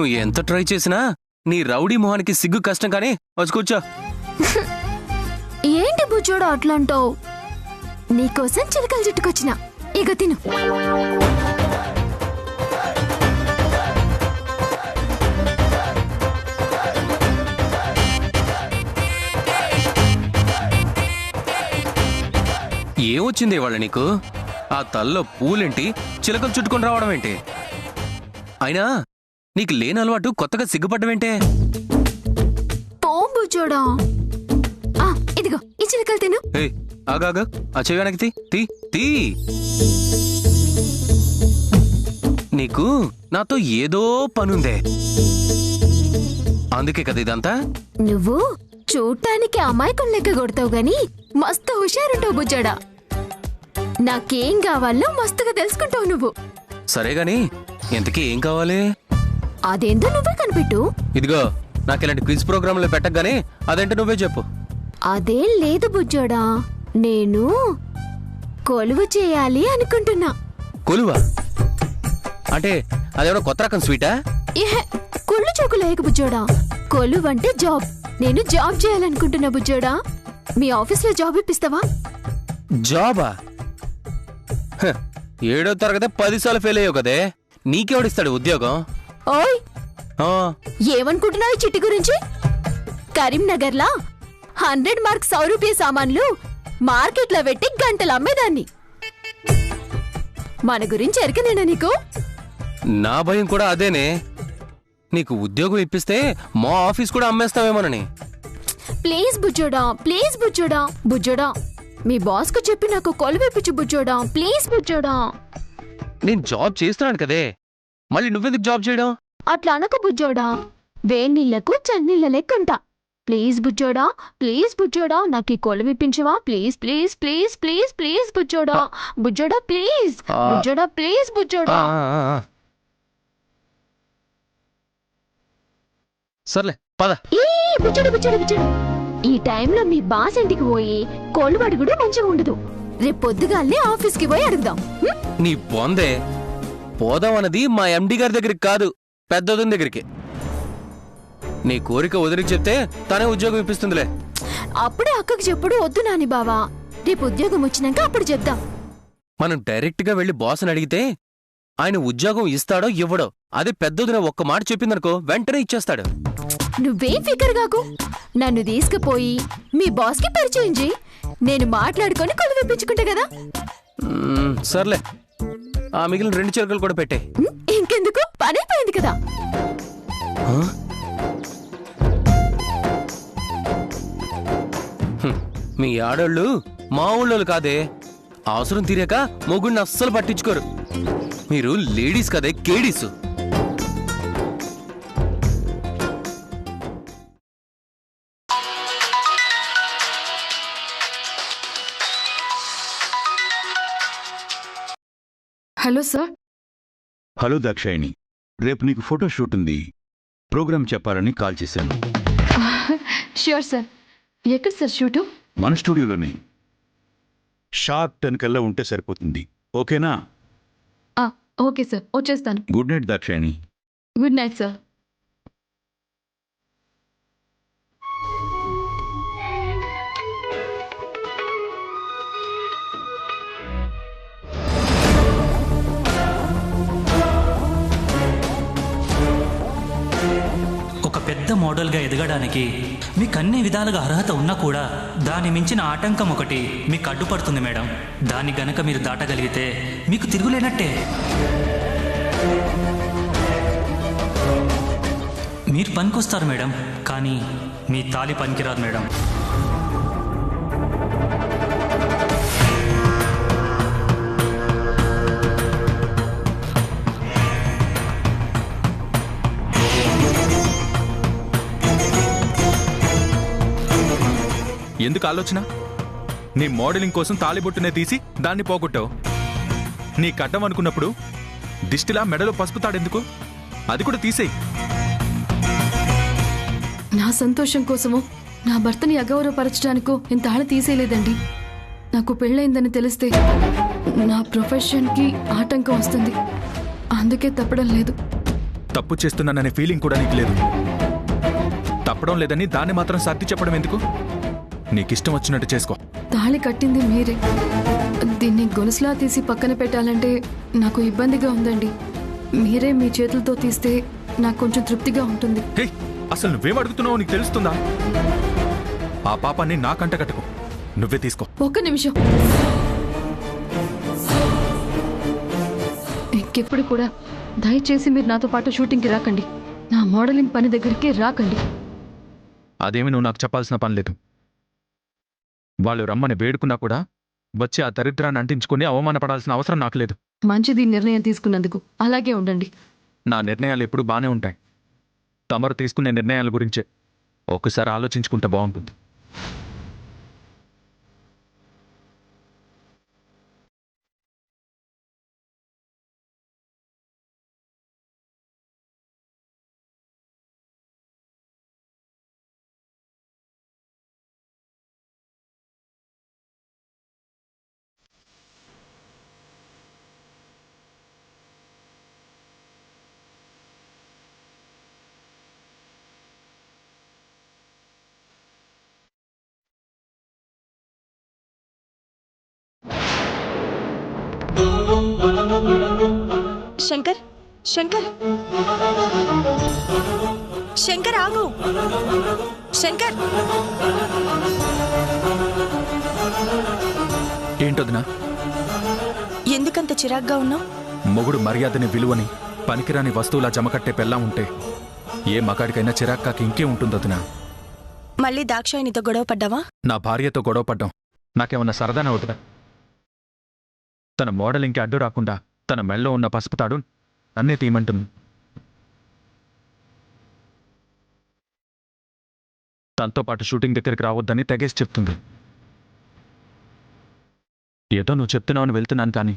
నువ్వు ఎంత ట్రై చేసినా నీ రౌడీ మొహానికి సిగ్గు కష్టం కానీ వచ్చి కూర్చో. ఏంటి బుజ్జోడు అట్లంటావు? నీకోసం చిలకలు చుట్టుకొచ్చిన, ఇక తిను. ఏమొచ్చింది ఇవాళ నీకు? ఆ తల్లో పూలేంటి, చిలకలు చుట్టుకొని రావడం ఏంటి? అయినా నీకు లేని అలవాటు కొత్తగా సిగ్గుపడ్డమేంటే? బుజ్జోడా, ఇదిగో ఈ చిలకలు తిను. ఆగాగా, ఆ చెవి వెనక్కి తీ తీ. నీకు నాతో ఏదో పనుందే, అందుకే కదా ఇదంతా. నువ్వు చూడటానికి అమాయకులు లెక్క కొడతావు గాని మస్తు హుషారుంటావు బుజ్జోడా. నాకేం కావాలో మస్తుగా తెలుసుకుంటావు నువ్వు. సరే గాని ఎంతకీ ఏం కావాలి? అదేందో నువ్వే కనిపెట్టు. ఇదిగో, నాకు ఇలాంటి క్విజ్ ప్రోగ్రాంలో పెట్టగానే అదేంటో నువ్వే చెప్పు. అదేం లేదు బుజ్జోడా, నేను కొలువు చేయాలి అనుకుంటున్నా. కొలువా అంటే అదేమో కొత్త రకం స్వీటా? ఏహే, కుళ్ళు చూకు లేక బుజ్జోడా. కొలువు అంటే జాబ్. నేను జాబ్ చేయాలనుకుంటున్నా బుజ్జోడా. మీ ఆఫీస్లో జాబ్ ఇప్పిస్తావా? జాబా? 7వ తరగతి 10 సార్లు ఫెయిల్ అయ్యావు కదే, నీకెవడిస్తాడు ఉద్యోగం? ఓయ్, ఏమనుకుంటున్నావు ఈ చిట్టి గురించి? కరీంనగర్లా 100 మార్క్స్ 100 రూపాయ సామాన్లు మార్కెట్లో పెట్టి గంటలు అమ్మేదాన్ని. మన గురించి ఎరకనేనా నీకు? నా భయం కూడా అదేనే, నీకు ఉద్యోగం ఇప్పిస్తే మా ఆఫీస్ కూడా అమ్మేస్తావేమోనని. ప్లీజ్ బుజ్జోడా, ప్లీజ్ బుజ్జోడా. బుజ్జోడా, మీ బాస్ కు చెప్పి నాకు కొలువు ఇప్పించు బుజ్జోడా, ప్లీజ్ బుజ్జోడా. నేను జాబ్ చేస్తున్నాను కదే, మళ్ళీ నువ్వెందుకు జాబ్ చేయడం? అట్లా అనకు బుజ్జోడా, వేణీళ్లకు చన్నీళ్ళ లెక్కంట. ప్లీజ్ బుజ్జోడా, ప్లీజ్ బుజ్జోడా, నాకు ఈ కొలువు ఇప్పించవా? Please please please please please బుజ్జోడా. బుజ్జోడా ప్లీజ్, బుజ్జోడా ప్లీజ్ బుజ్జోడా. సర్లే పద. బుజ్జోడు బుజ్జోడు బుజ్జోడు, ఈ టైంలో మీ బాస్ ఇంటికి పోయి కొలువు అడుగుడు మంచిగా ఉండదు. రేపు పొద్దుగాలనే ఆఫీస్కి పోయి అడుగుదాం. నీ బొందే, పోదాం అన్నది మా ఎండి గారి దగ్గరికి కాదు, పెద్దోదని దగ్గరికి. నీ కోరిక వదిలికి చెప్తే తనే ఉద్యోగం ఇప్పిస్తుందిలే. అప్పుడే అక్కకి చెప్పుడు వద్దు నాని బావా, రేపు ఉద్యోగం వచ్చినాక అప్పుడు చెప్దాం. మనం డైరెక్ట్ గా వెళ్లి బాస్ని అడిగితే ఆయన ఉద్యోగం ఇస్తాడో ఇవ్వడో, అదే పెద్దోదిన ఒక్క మాట చెప్పిందనుకో వెంటనే ఇచ్చేస్తాడు. నువ్వేం ఫికర్ కాకు, నన్ను తీసుకుపోయి మీ బాస్ కి పరిచయం చేయి, నేను మాట్లాడుకొని కొలువు ఇప్పించుకుంటా కదా. సర్లే, ఆ మిగిలిన 2 చిలకలు కూడా పెట్టే. ఇంకెందుకు, పని అయిపోయింది కదా. మీ ఆడోళ్ళు మా ఊళ్ళోళ్ళు కాదే, అవసరం తీరాక మొగుడిని అస్సలు పట్టించుకోరు. మీరు లేడీస్ కదే, కేడీస్. Hello sir. హలో దాక్షాయిని, రేపు నీకు ఫోటో షూట్ ఉంది, ప్రోగ్రామ్ చెప్పాలని కాల్ చేశాను. Sure sir. ఎక్కడ సార్ షూటు? మన స్టూడియోలోనే. షార్ప్ 10 కల్లా ఉంటే సరిపోతుంది, ఓకేనా? ఓకే సార్, వచ్చేస్తాను. Good night Dakshayani. Good night sir. పెద్ద మోడల్గా ఎదగడానికి మీకు అన్ని విధాలుగా అర్హత ఉన్నా కూడా దాన్ని మించిన ఆటంకం ఒకటి మీకు అడ్డుపడుతుంది మేడం. దాన్ని గనక మీరు దాటగలిగితే మీకు తిరుగులేనట్టే. మీరు పనికొస్తారు మేడం, కానీ మీ తాలి పనికిరాదు మేడం. ఎందుకు ఆలోచన? నీ మోడలింగ్ కోసం తాళిబొట్టునే తీసి దాన్ని పోగొట్టావు. నీ కట్టం అనుకున్నప్పుడు దిష్టిలా మెడలో పసుపు తాడెందుకు? అది కూడా తీసేయి. నా సంతోషం కోసమో నా భర్తని అగౌరవపరచడానికో ఇంత ఆడ తీసేయలేదండి. నాకు పెళ్ళయిందని తెలిస్తే నా ప్రొఫెషన్కి ఆటంకం వస్తుంది, అందుకే తప్పడం లేదు. తప్పు చేస్తున్నాననే ఫీలింగ్ కూడా నీకు లేదు. తప్పడం లేదని దాన్ని మాత్రం సర్ది చెప్పడం ఎందుకు? నీకిష్టం వచ్చినట్టు చేసుకో. తాళి కట్టింది మీరే. దీన్ని గొలుసులా తీసి పక్కన పెట్టాలంటే నాకు ఇబ్బందిగా ఉందండి. మీరే మీ చేతులతో తీస్తే నాకు కొంచెం తృప్తిగా ఉంటుంది. హే, అసలు నువ్వేం అడుగుతున్నావో నీకు తెలుస్తుందా? ఆ పాపాన్ని నాకంట కట్టుకో. నువ్వే తీసుకో. ఒక్క నిమిషం. ఇంకెప్పుడు కూడా దయచేసి మీరు నాతో పాటు షూటింగ్కి రాకండి. నా మోడలింగ్ పని దగ్గరికి రాకండి. అదేమి నువ్వు నాకు చెప్పాల్సిన పని లేదు. వాళ్ళు రమ్మని వేడుకున్నా కూడా వచ్చి ఆ దరిద్రాన్ని అంటించుకుని అవమానపడాల్సిన అవసరం నాకు లేదు. మంచిది నిర్ణయం తీసుకున్నందుకు. అలాగే ఉండండి. నా నిర్ణయాలు ఎప్పుడు బాగానే ఉంటాయి. తమరు తీసుకునే నిర్ణయాల గురించే ఒకసారి ఆలోచించుకుంటే బాగుంటుంది. శంకర్, శంకర్, శంకర్ ఆగు. శంకర్, ఏంటొదినా? ఎందుకంత చిరాగ్గా ఉన్నావు? మొగుడు మర్యాదని విలువని పనికిరాని వస్తువులా జమకట్టే పెళ్ళా ఉంటే ఏ మగాడికైనా చిరాక్కాకి ఇంకే ఉంటుందొదినా. మళ్ళీ దాక్షాయినితో గొడవ పడ్డావా? నా భార్యతో గొడవ పడ్డాం నాకేమన్నా సరదానే అవుతుందా? తన మోడలింగ్కి అడ్డు రాకుండా తన మెళ్ళో ఉన్న పసుపు తాడు నన్నే తీయమంటుంది. తనతో పాటు షూటింగ్ దగ్గరికి రావద్దని తెగేసి చెప్తుంది. ఏదో నువ్వు చెప్తున్నావని వెళ్తున్నాను, కానీ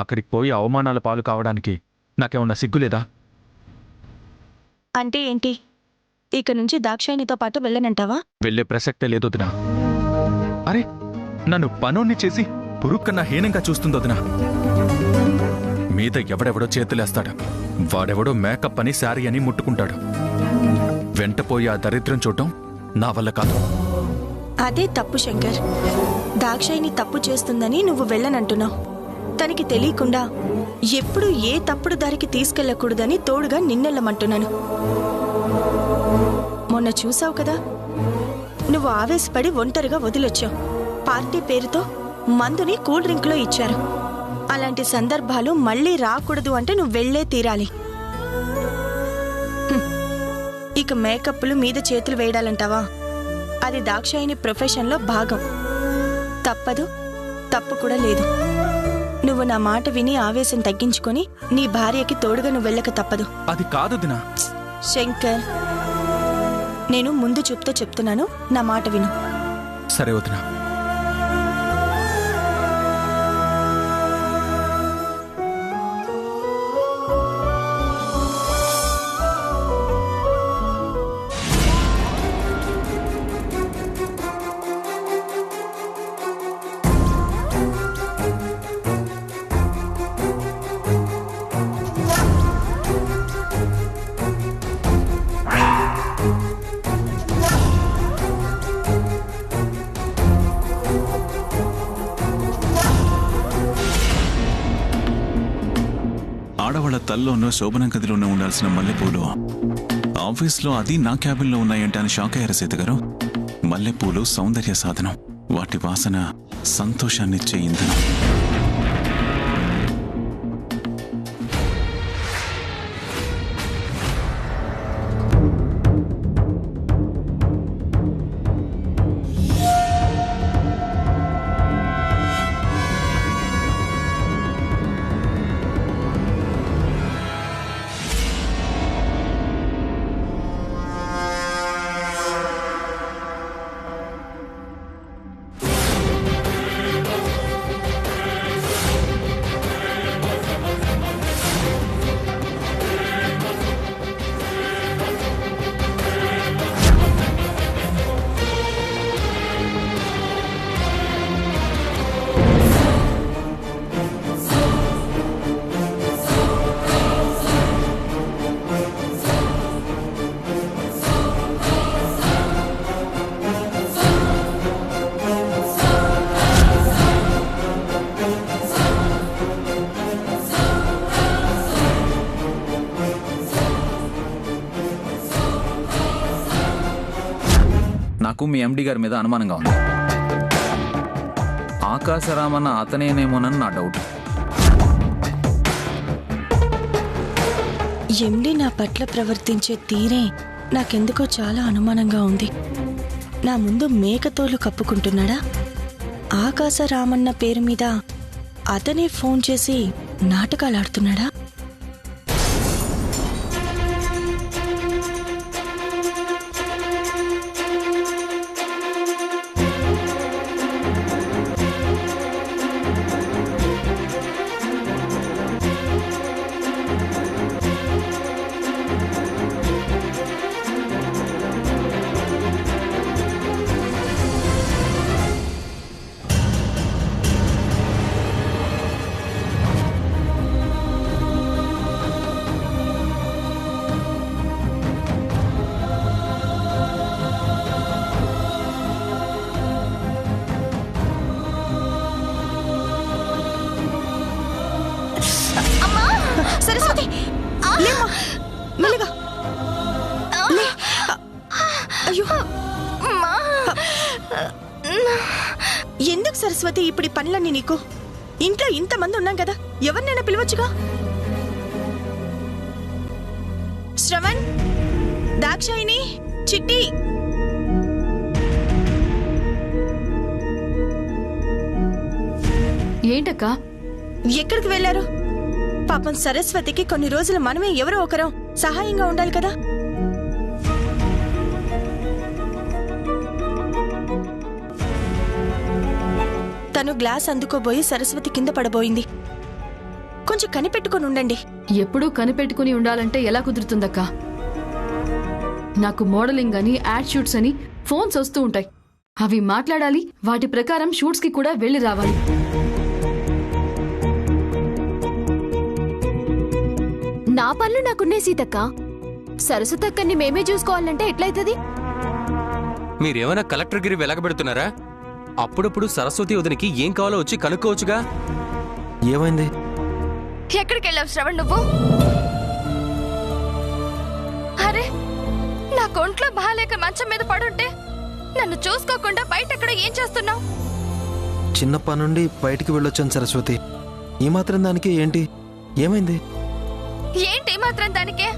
అక్కడికి పోయి అవమానాల పాలు కావడానికి నాకేమన్నా సిగ్గులేదా? అంటే ఏంటి? ఇక నుంచి దాక్షాయినితో పాటు వెళ్ళనంటావా? వెళ్ళే ప్రసక్తే లేదొదినా. అరే, నన్ను పనోన్ని చేసి పురుక్కన్నా హీనంగా చూస్తుందొదినా. మీద ఎవడెవడో చేతులేస్తాడు. వాడెవడో మేకప్ అని శారీ అని ముట్టుకుంటాడు. వెంటపోయి ఆ దరిద్రం చూడటం నా వల్ల కాదు. అదే తప్పు శంకర్. దాక్షాయిని తప్పు చేస్తుందని నువ్వు వెళ్ళనంటున్నావు. తనకి తెలియకుండా ఎప్పుడు ఏ తప్పుడు దారికి తీసుకెళ్లకూడదని తోడుగా నిన్నెళ్ళమంటున్నాను. మొన్న చూసావు కదా, నువ్వు ఆవేశపడి ఒంటరిగా వదిలొచ్చావు. పార్టీ పేరుతో మందుని కూల్ డ్రింక్లో ఇచ్చారు. అలాంటి సందర్భాలు మళ్ళీ రాకూడదు అంటే నువ్వు వెళ్లే తీరాలి. ఇక మేకప్లు మీద చేతులు వేయడాలంటావా? అది దాక్షాయిని ప్రొఫెషన్లో భాగం. తప్పదు, తప్పు కూడా లేదు. నువ్వు నా మాట విని ఆవేశం తగ్గించుకొని నీ భార్యకి తోడుగా నువ్వు వెళ్ళక తప్పదు. అది కాదు దినా. శంకర్, నేను ముందు చూపుతో చెప్తున్నాను, నా మాట విను. సరే వదినా. ఆడవాళ్ల తల్లోనూ శోభనం గదిలోనూ ఉండాల్సిన మల్లెపూలు ఆఫీస్లో, అది నా క్యాబిన్లో ఉన్నాయంటే అని షాక్ అయ్యారు సీత గారు. మల్లెపూలు సౌందర్య సాధనం. వాటి వాసన సంతోషాన్నిచ్చే ఇంధనం. నాకు మీ ఎండి గారి మీద అనుమానంగా ఉంది. ఆకాశరామన్న అతనేనేమోనని నా డౌట్. ఎండి నా పట్ల ప్రవర్తించే తీరే నాకెందుకో చాలా అనుమానంగా ఉంది. నా ముందు మేకతోలు కప్పుకుంటున్నాడా? ఆకాశరామన్న పేరు మీద అతనే ఫోన్ చేసి నాటకాలు ఆడుతున్నాడా? సరస్వతి, లేమ్మా, మెల్లిగా లే. అయ్యో, ఎందుకు సరస్వతి ఇప్పుడు ఈ పనులన్నీ నీకు? ఇంట్లో ఇంతమంది ఉన్నాం కదా, ఎవరినైనా పిలవచ్చుగా. శ్రవణ్, దాక్షాయిని, చిట్టి, ఏంటక్కా? ఎక్కడికి వెళ్ళారు? పాపం సరస్వతికి కొన్ని రోజులు మనమే ఎవరో ఒకరం సహాయంగా ఉండాలి కదా. తను గ్లాస్ అందుకోబోయి సరస్వతి కింద పడబోయింది. కొంచెం కనిపెట్టుకుని ఉండండి. ఎప్పుడూ కనిపెట్టుకుని ఉండాలంటే ఎలా కుదురుతుందక్కా? నాకు మోడలింగ్ అని, యాడ్ షూట్స్ అని ఫోన్స్ వస్తూ ఉంటాయి. అవి మాట్లాడాలి, వాటి ప్రకారం షూట్స్ కి కూడా వెళ్లి రావాలి. నా పనులు నాకున్నే సీతక్క. సరస్వతక్కని మేమే చూసుకోవాలంటే ఎట్లయితది? మీరేమైనా కలెక్టర్ గిరి వెలగబెడుతున్నారా? అప్పుడప్పుడు సరస్వతి వదినికి ఏం కావాలో వచ్చి కనుక్కోవచ్చుగా. ఏమైంది? ఎక్కడికి వెళ్ళావు శ్రవణ్ నువ్వు? అరే, నా కొంట్లో బాలేక మంచం మీద పడుంటే నన్ను చూసుకోకుండా బయట ఎక్కడ ఏం చేస్తున్నావు? చిన్నప్పటి నుండి బయటికి వెళ్ళొచ్చాను సరస్వతి. ఈ మాత్రం దానికి ఏంటి? ఏమైంది? ఏంటి మాత్రం దానికే?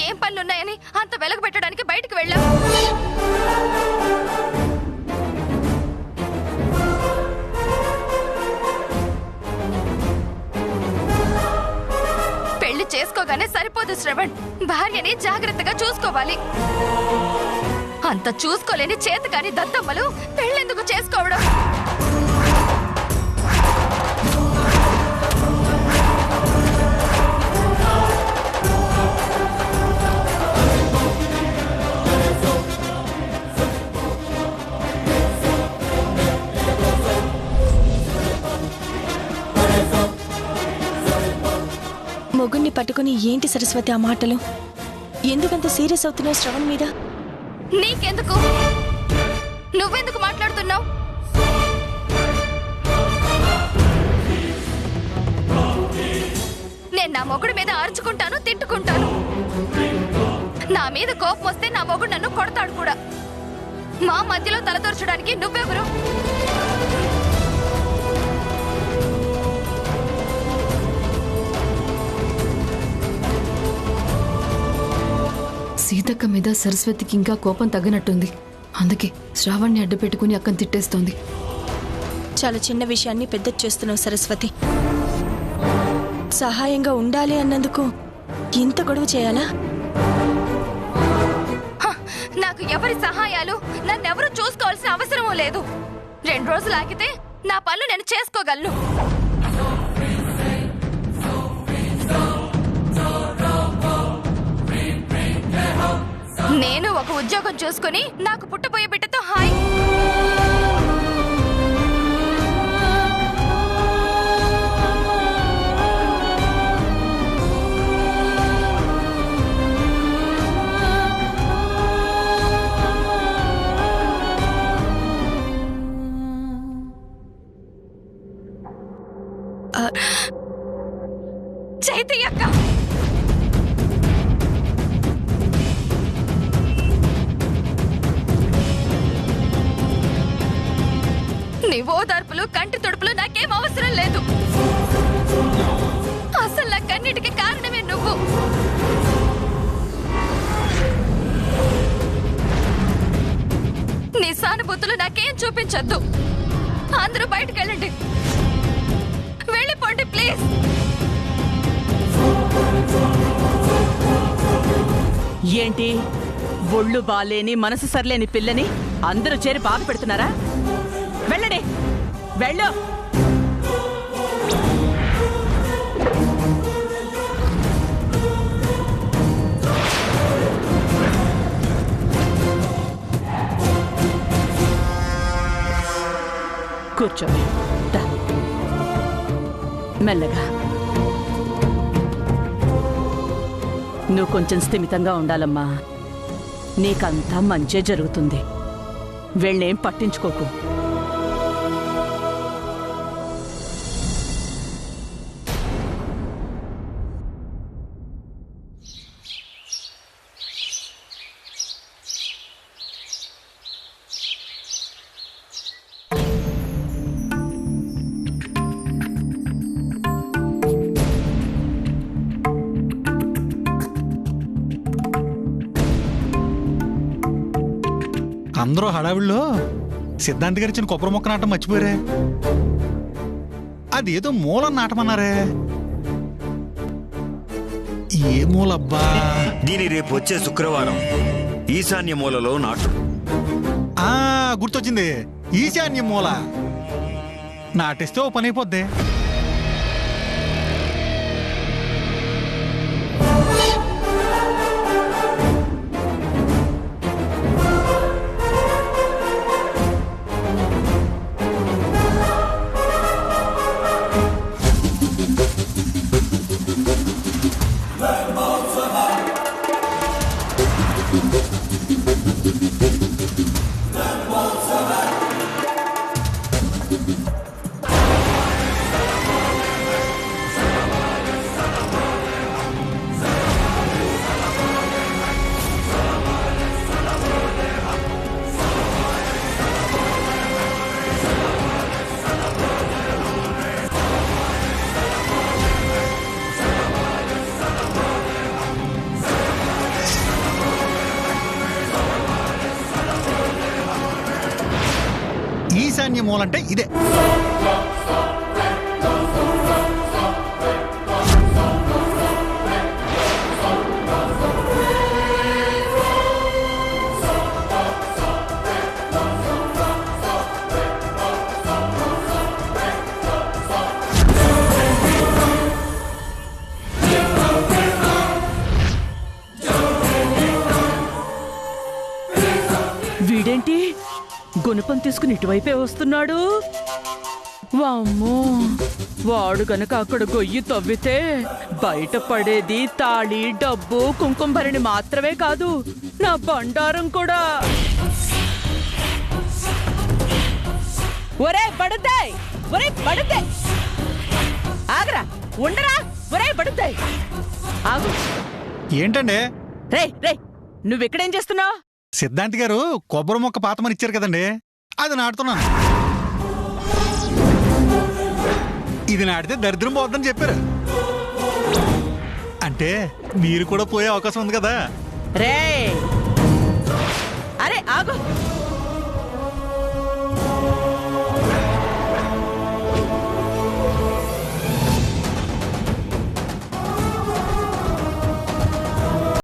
ఏం పనులున్నాయని అంత వెలుగు పెట్టడానికి బయటికి వెళ్ళావు? పెళ్లి చేసుకోగానే సరిపోదు శ్రవణ్, భార్యని జాగ్రత్తగా చూసుకోవాలి. అంత చూసుకోలేని చేతకాని దద్దమ్మలు పెళ్ళెందుకు చేసుకోవడం? మొగుణ్ణి పట్టుకుని ఏంటి సరస్వతి ఆ మాటలు? ఎందుకంత సీరియస్ అవుతున్నావు శ్రవణ్ మీద? నీకెందుకు? నువ్వెందుకు మాట్లాడుతున్నావు? నేను నా మొగుడి మీద అరుచుకుంటాను, తిట్టుకుంటాను. నా మీద కోపం వస్తే నా మొగుడు నన్ను కొడతాడు కూడా. మా మధ్యలో తలదొరచడానికి నువ్వెవరు? సీతక్క మీద సరస్వతికి ఇంకా కోపం తగ్గనట్టుంది. అందుకే శ్రావణ్ని అడ్డు పెట్టుకుని అక్కని తిట్టేస్తోంది. చాలా చిన్న విషయాన్ని పెద్ద చేస్తున్నావు సరస్వతి. సహాయంగా ఉండాలి అన్నందుకు ఇంత గొడవ చేయాలా? నాకు ఎవరి సహాయాలు, నన్నెవరూ చూసుకోవాల్సిన అవసరం లేదు. 2 రోజులు ఆగితే నా పనులు నేను చేసుకోగలను. నేను ఒక ఉద్యోగం చూసుకుని నాకు పుట్టబోయే బిడ్డతో హాయ్. చైతన్య అక్క, నీ ఓదార్పులు కంటి తుడుపులు నాకేం అవసరం లేదు. అసలు నా కన్నిటికి కారణమే నువ్వు. నీ సానుభూతులు నాకేం చూపించొద్దు. అందరూ బయటకు వెళ్ళండి, వెళ్ళిపోండి ప్లీజ్. ఏంటి ఒళ్ళు బాలేని మనసు సర్లేని పిల్లని అందరూ చేరి బాధ పెడుతున్నారా? వెళ్ళండి, వెళ్ళు. కూర్చోండి, మెల్లగా. నువ్వు కొంచెం స్థిమితంగా ఉండాలమ్మా. నీకంతా మంచే జరుగుతుంది. వెళ్ళేం పట్టించుకోకు. అందరూ హడావిడిలో సిద్ధాంత్ గారు ఇచ్చిన కొబ్బరి మొక్క నాటం మర్చిపోయారే. అదేదో మూలం నాటమన్నారే. ఏ మూలబ్బా? దీని రేపు వచ్చే శుక్రవారం ఈశాన్య మూలలో నాటు. గుర్తొచ్చింది, ఈశాన్య మూల నాటేస్తే ఓ పని అయిపోద్ది. ఈశాన్య మూలంటే ఇదే. వీడేంటి గుణపం తీసుకుని ఇటువైపే వస్తున్నాడు? వామ్మో, వాడు గనక అక్కడ గొయ్యి తవ్వితే బయట పడేది తాళి, డబ్బు, కుంకుమభరణి మాత్రమే కాదు, నా బండారం కూడా. ఒరే బడుద్దాయ్, ఒరే బడుద్దాయ్, ఆగరా, ఉండరా, ఒరే బడుద్దాయ్, ఆగు. ఏంటండి? రే రే, నువ్వెక్కడేం చేస్తున్నావు? సిద్ధాంత్ గారు కొబ్బరి మొక్క పాతమని ఇచ్చారు కదండి, అది నాటుతున్నాను. ఇది నాటితే దరిద్రం పోద్దని చెప్పారు. అంటే మీరు కూడా పోయే అవకాశం ఉంది కదా. రే, అరే ఆగు,